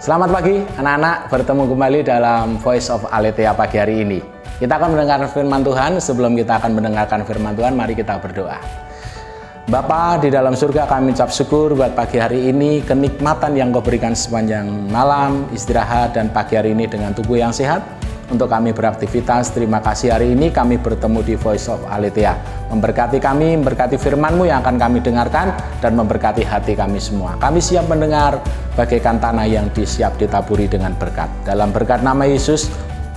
Selamat pagi anak-anak, bertemu kembali dalam Voice of Aletheia pagi hari ini. Kita akan mendengar firman Tuhan. Sebelum kita akan mendengarkan firman Tuhan, mari kita berdoa. Bapa di dalam surga, kami ucap syukur buat pagi hari ini, kenikmatan yang Kau berikan sepanjang malam, istirahat dan pagi hari ini dengan tubuh yang sehat untuk kami beraktivitas. Terima kasih hari ini kami bertemu di Voice of Aletheia. Memberkati kami, memberkati firman-Mu yang akan kami dengarkan dan memberkati hati kami semua. Kami siap mendengar bagaikan tanah yang disiap ditaburi dengan berkat. Dalam berkat nama Yesus,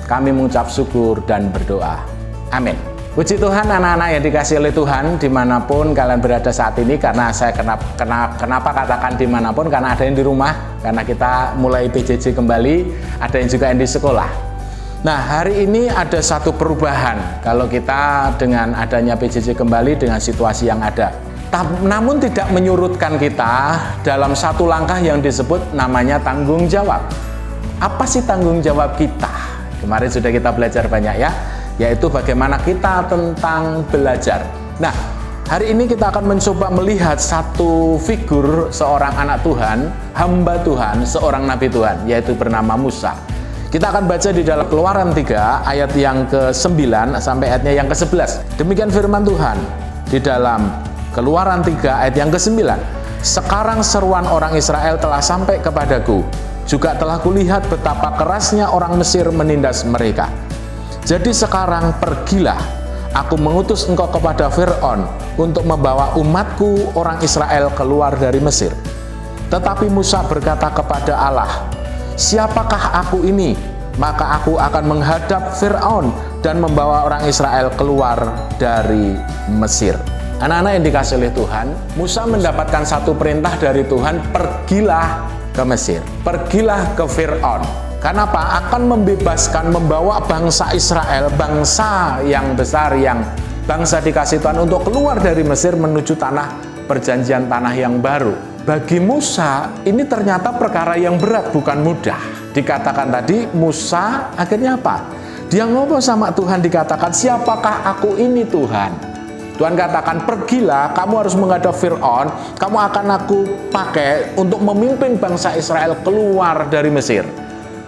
kami mengucap syukur dan berdoa. Amin. Puji Tuhan anak-anak yang dikasihi oleh Tuhan dimanapun kalian berada saat ini. Karena saya kenapa katakan dimanapun, karena ada yang di rumah, karena kita mulai PJJ kembali, ada yang juga yang di sekolah. Nah, hari ini ada satu perubahan kalau kita dengan adanya PJJ kembali dengan situasi yang ada. Namun tidak menyurutkan kita dalam satu langkah yang disebut namanya tanggung jawab. Apa sih tanggung jawab kita? Kemarin sudah kita belajar banyak ya, yaitu bagaimana kita tentang belajar. Nah, hari ini kita akan mencoba melihat satu figur seorang anak Tuhan, hamba Tuhan, seorang nabi Tuhan, yaitu bernama Musa. Kita akan baca di dalam Keluaran 3 ayat yang ke-9 sampai ayatnya yang ke-11. Demikian firman Tuhan di dalam Keluaran 3 ayat yang ke-9. Sekarang seruan orang Israel telah sampai kepadaku, juga telah kulihat betapa kerasnya orang Mesir menindas mereka. Jadi sekarang pergilah, aku mengutus engkau kepada Fir'aun untuk membawa umatku orang Israel keluar dari Mesir. Tetapi Musa berkata kepada Allah, siapakah aku ini? Maka aku akan menghadap Fir'aun dan membawa orang Israel keluar dari Mesir. Anak-anak yang dikasihi oleh Tuhan, Musa mendapatkan satu perintah dari Tuhan, pergilah ke Mesir, pergilah ke Fir'aun. Kenapa? Akan membebaskan, membawa bangsa Israel, bangsa yang besar, yang bangsa dikasih Tuhan untuk keluar dari Mesir menuju tanah perjanjian, tanah yang baru. Bagi Musa, ini ternyata perkara yang berat, bukan mudah. Dikatakan tadi, Musa akhirnya apa? Dia ngomong sama Tuhan, dikatakan, siapakah aku ini Tuhan? Tuhan katakan, pergilah, kamu harus menghadap Fir'aun, kamu akan aku pakai untuk memimpin bangsa Israel keluar dari Mesir,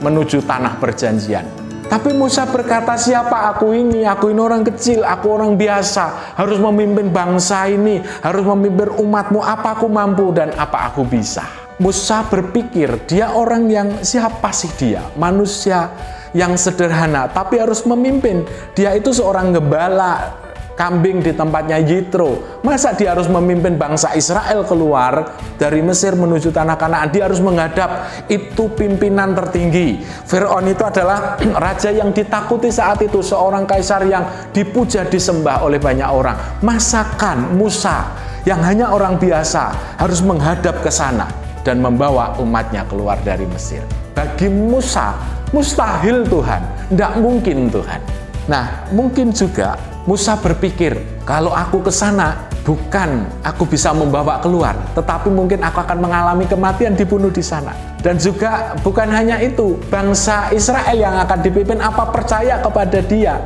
menuju tanah perjanjian. Tapi Musa berkata, siapa aku ini? Aku ini orang kecil, aku orang biasa, harus memimpin bangsa ini, harus memimpin umatmu, apa aku mampu dan apa aku bisa? Musa berpikir, dia orang yang, siapa sih dia? Manusia yang sederhana, tapi harus memimpin. Dia itu seorang gembala kambing di tempatnya Yitro. Masa dia harus memimpin bangsa Israel keluar dari Mesir menuju tanah Kanaan? Dia harus menghadap itu pimpinan tertinggi. Fir'aun itu adalah raja yang ditakuti saat itu, seorang kaisar yang dipuja disembah oleh banyak orang. Masakan Musa yang hanya orang biasa harus menghadap ke sana dan membawa umatnya keluar dari Mesir. Bagi Musa, mustahil Tuhan, tidak mungkin Tuhan. Nah, mungkin juga Musa berpikir, kalau aku ke sana, bukan aku bisa membawa keluar, tetapi mungkin aku akan mengalami kematian, dibunuh di sana. Dan juga bukan hanya itu, bangsa Israel yang akan dipimpin, apa percaya kepada dia?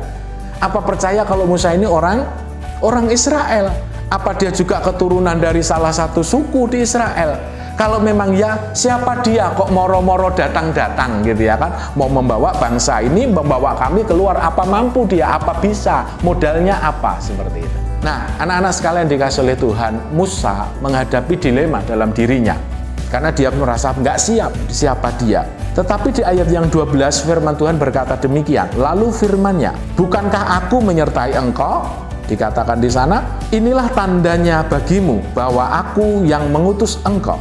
Apa percaya kalau Musa ini orang Israel? Apa dia juga keturunan dari salah satu suku di Israel? Kalau memang ya, siapa dia kok moro-moro datang-datang gitu ya kan? Mau membawa bangsa ini, membawa kami keluar, apa mampu dia, apa bisa, modalnya apa, seperti itu. Nah, anak-anak sekalian dikasih oleh Tuhan, Musa menghadapi dilema dalam dirinya. Karena dia merasa nggak siap, siapa dia. Tetapi di ayat yang 12 firman Tuhan berkata demikian, lalu firman-Nya, bukankah aku menyertai engkau? Dikatakan di sana, inilah tandanya bagimu bahwa aku yang mengutus engkau.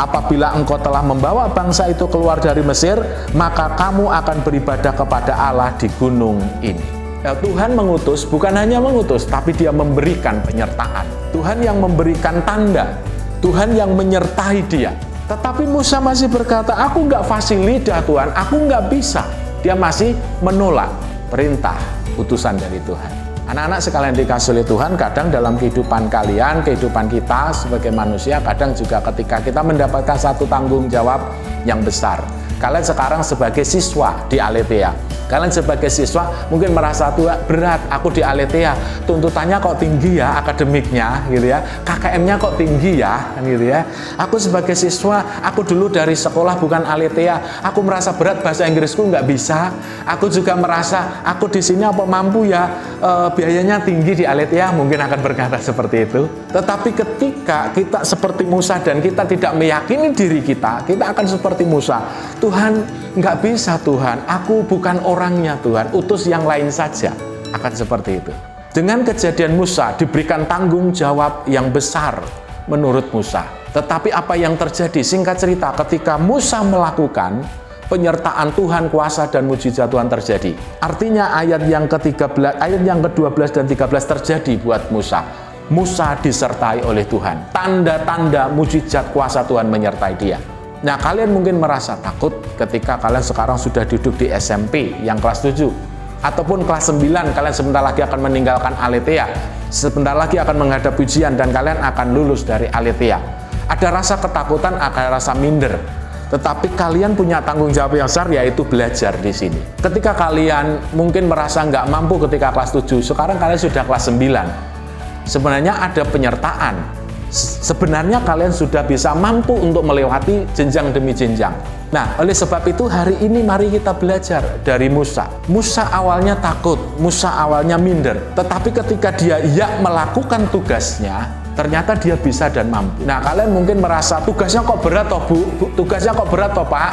Apabila engkau telah membawa bangsa itu keluar dari Mesir, maka kamu akan beribadah kepada Allah di gunung ini. Ya, Tuhan mengutus, bukan hanya mengutus, tapi dia memberikan penyertaan. Tuhan yang memberikan tanda, Tuhan yang menyertai dia. Tetapi Musa masih berkata, aku nggak fasih lidah Tuhan, aku nggak bisa. Dia masih menolak perintah utusan dari Tuhan. Anak-anak sekalian dikasih oleh Tuhan, kadang dalam kehidupan kalian, kehidupan kita sebagai manusia, kadang juga ketika kita mendapatkan satu tanggung jawab yang besar. Kalian sekarang sebagai siswa di Aletheia, kalian sebagai siswa mungkin merasa Tuhan berat, aku di Aletheia, tuntutannya kok tinggi ya, akademiknya gitu ya, KKM-nya kok tinggi ya, gitu ya. Aku sebagai siswa, aku dulu dari sekolah bukan Aletheia, aku merasa berat, bahasa Inggrisku nggak bisa. Aku juga merasa aku di sini apa mampu ya, biayanya tinggi di Aletheia, mungkin akan berkata seperti itu. Tetapi ketika kita seperti Musa dan kita tidak meyakini diri kita akan seperti Musa. Tuhan, nggak bisa Tuhan, aku bukan orangnya Tuhan, utus yang lain saja. Akan seperti itu. Dengan kejadian Musa diberikan tanggung jawab yang besar menurut Musa. Tetapi apa yang terjadi? Singkat cerita, ketika Musa melakukan, penyertaan Tuhan, kuasa dan mujizat Tuhan terjadi. Artinya ayat yang ke-13, ayat yang ke-12 dan 13 terjadi buat Musa. Musa disertai oleh Tuhan. Tanda-tanda mujizat kuasa Tuhan menyertai dia. Nah, kalian mungkin merasa takut ketika kalian sekarang sudah duduk di SMP yang kelas 7 ataupun kelas 9, kalian sebentar lagi akan meninggalkan Aletheia, sebentar lagi akan menghadap ujian dan kalian akan lulus dari Aletheia. Ada rasa ketakutan, ada rasa minder. Tetapi kalian punya tanggung jawab yang besar, yaitu belajar di sini. Ketika kalian mungkin merasa nggak mampu ketika kelas 7, sekarang kalian sudah kelas 9. Sebenarnya ada penyertaan. Sebenarnya kalian sudah bisa mampu untuk melewati jenjang demi jenjang. Nah, oleh sebab itu hari ini mari kita belajar dari Musa. Musa awalnya takut, Musa awalnya minder. Tetapi ketika dia melakukan tugasnya, ternyata dia bisa dan mampu. Nah, kalian mungkin merasa tugasnya kok berat toh Bu? Tugasnya kok berat toh Pak?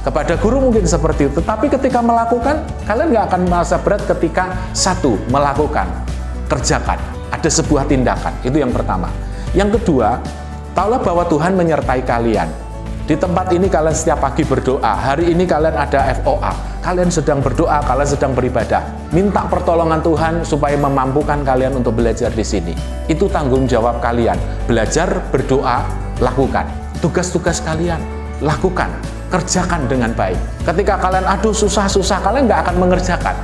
Kepada guru mungkin seperti itu. Tetapi ketika melakukan, kalian nggak akan merasa berat ketika satu, melakukan, kerjakan. Ada sebuah tindakan, itu yang pertama. Yang kedua, tahulah bahwa Tuhan menyertai kalian. Di tempat ini kalian setiap pagi berdoa, hari ini kalian ada FOA, kalian sedang berdoa, kalian sedang beribadah. Minta pertolongan Tuhan supaya memampukan kalian untuk belajar di sini. Itu tanggung jawab kalian. Belajar, berdoa, lakukan. Tugas-tugas kalian, lakukan. Kerjakan dengan baik. Ketika kalian, aduh susah-susah, kalian nggak akan mengerjakan.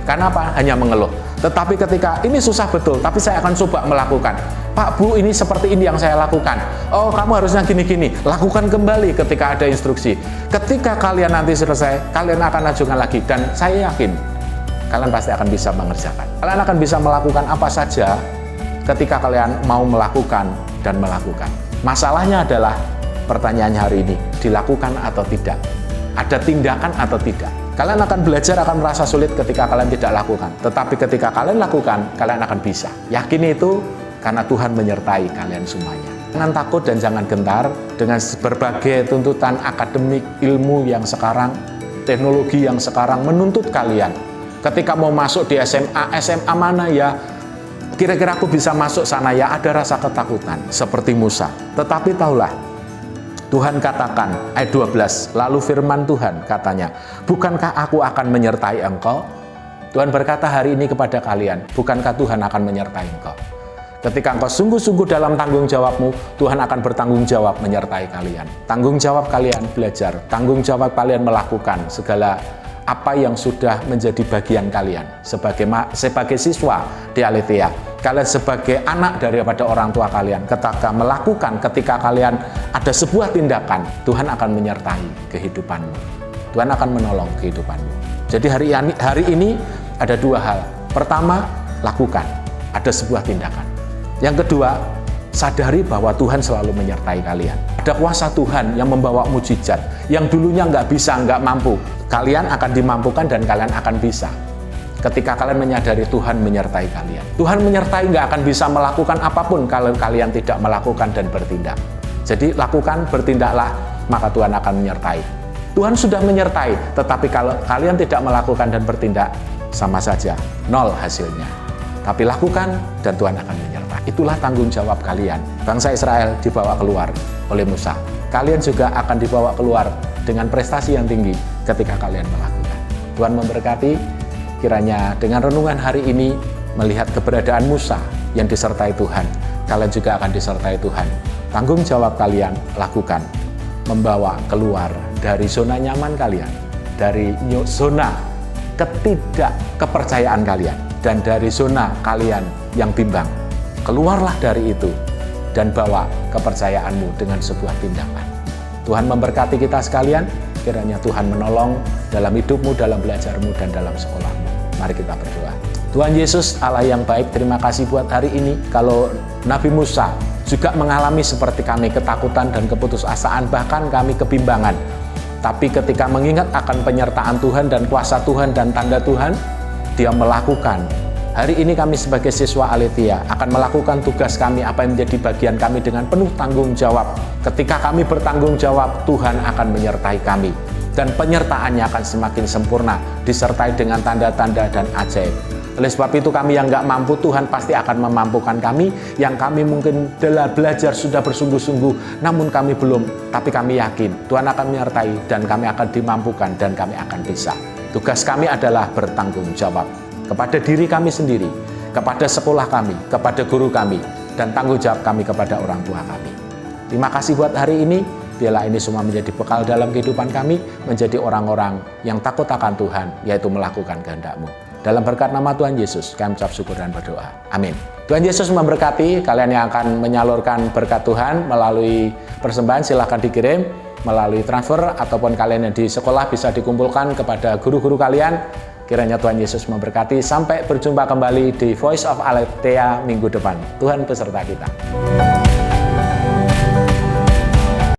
Karena apa? Hanya mengeluh. Tetapi ketika ini susah betul, tapi saya akan coba melakukan. Pak, Bu, ini seperti ini yang saya lakukan. Oh, kamu harusnya gini-gini. Lakukan kembali ketika ada instruksi. Ketika kalian nanti selesai, kalian akan ajukan lagi. Dan saya yakin, kalian pasti akan bisa mengerjakan. Kalian akan bisa melakukan apa saja ketika kalian mau melakukan dan melakukan. Masalahnya adalah pertanyaannya hari ini, dilakukan atau tidak? Ada tindakan atau tidak? Kalian akan belajar, akan merasa sulit ketika kalian tidak lakukan. Tetapi ketika kalian lakukan, kalian akan bisa. Yakini itu karena Tuhan menyertai kalian semuanya. Jangan takut dan jangan gentar dengan berbagai tuntutan akademik, ilmu yang sekarang, teknologi yang sekarang menuntut kalian. Ketika mau masuk di SMA mana ya? Kira-kira aku bisa masuk sana ya? Ada rasa ketakutan seperti Musa. Tetapi tahulah, Tuhan katakan, ayat 12, lalu firman Tuhan katanya, bukankah aku akan menyertai engkau? Tuhan berkata hari ini kepada kalian, bukankah Tuhan akan menyertai engkau? Ketika engkau sungguh-sungguh dalam tanggung jawabmu, Tuhan akan bertanggung jawab menyertai kalian. Tanggung jawab kalian belajar, tanggung jawab kalian melakukan segala apa yang sudah menjadi bagian kalian sebagai siswa di Aletheia. Kalian sebagai anak daripada orang tua kalian, ketika melakukan, ketika kalian ada sebuah tindakan, Tuhan akan menyertai kehidupanmu. Tuhan akan menolong kehidupanmu. Jadi hari ini ada dua hal. Pertama, lakukan. Ada sebuah tindakan. Yang kedua, sadari bahwa Tuhan selalu menyertai kalian. Ada kuasa Tuhan yang membawa mujizat, yang dulunya nggak bisa, nggak mampu. Kalian akan dimampukan dan kalian akan bisa. Ketika kalian menyadari Tuhan menyertai kalian. Tuhan menyertai, nggak akan bisa melakukan apapun kalau kalian tidak melakukan dan bertindak. Jadi lakukan, bertindaklah, maka Tuhan akan menyertai. Tuhan sudah menyertai, tetapi kalau kalian tidak melakukan dan bertindak, sama saja, nol hasilnya. Tapi lakukan dan Tuhan akan menyertai. Itulah tanggung jawab kalian. Bangsa Israel dibawa keluar oleh Musa. Kalian juga akan dibawa keluar dengan prestasi yang tinggi ketika kalian melakukan. Tuhan memberkati. Kiranya dengan renungan hari ini, melihat keberadaan Musa yang disertai Tuhan, kalian juga akan disertai Tuhan. Tanggung jawab kalian lakukan, membawa keluar dari zona nyaman kalian, dari zona ketidakkepercayaan kalian, dan dari zona kalian yang bimbang. Keluarlah dari itu dan bawa kepercayaanmu dengan sebuah tindakan. Tuhan memberkati kita sekalian, kiranya Tuhan menolong dalam hidupmu, dalam belajarmu, dan dalam sekolahmu. Mari kita berdoa. Tuhan Yesus, Allah yang baik, terima kasih buat hari ini. Kalau Nabi Musa juga mengalami seperti kami, ketakutan dan keputusasaan, bahkan kami kebimbangan. Tapi ketika mengingat akan penyertaan Tuhan dan kuasa Tuhan dan tanda Tuhan, dia melakukan. Hari ini kami sebagai siswa Aletheia akan melakukan tugas kami, apa yang menjadi bagian kami dengan penuh tanggung jawab. Ketika kami bertanggung jawab, Tuhan akan menyertai kami. Dan penyertaannya akan semakin sempurna, disertai dengan tanda-tanda dan ajaib. Oleh sebab itu kami yang nggak mampu, Tuhan pasti akan memampukan kami. Yang kami mungkin belajar sudah bersungguh-sungguh, namun kami belum. Tapi kami yakin Tuhan akan menyertai dan kami akan dimampukan dan kami akan bisa. Tugas kami adalah bertanggung jawab kepada diri kami sendiri, kepada sekolah kami, kepada guru kami, dan tanggung jawab kami kepada orang tua kami. Terima kasih buat hari ini. Biarlah ini semua menjadi bekal dalam kehidupan kami, menjadi orang-orang yang takut akan Tuhan, yaitu melakukan kehendak-Mu. Dalam berkat nama Tuhan Yesus, kami ucap syukur dan berdoa. Amin. Tuhan Yesus memberkati kalian yang akan menyalurkan berkat Tuhan melalui persembahan, silahkan dikirim melalui transfer, ataupun kalian yang di sekolah bisa dikumpulkan kepada guru-guru kalian. Kiranya Tuhan Yesus memberkati. Sampai berjumpa kembali di Voice of Aletheia minggu depan. Tuhan beserta kita.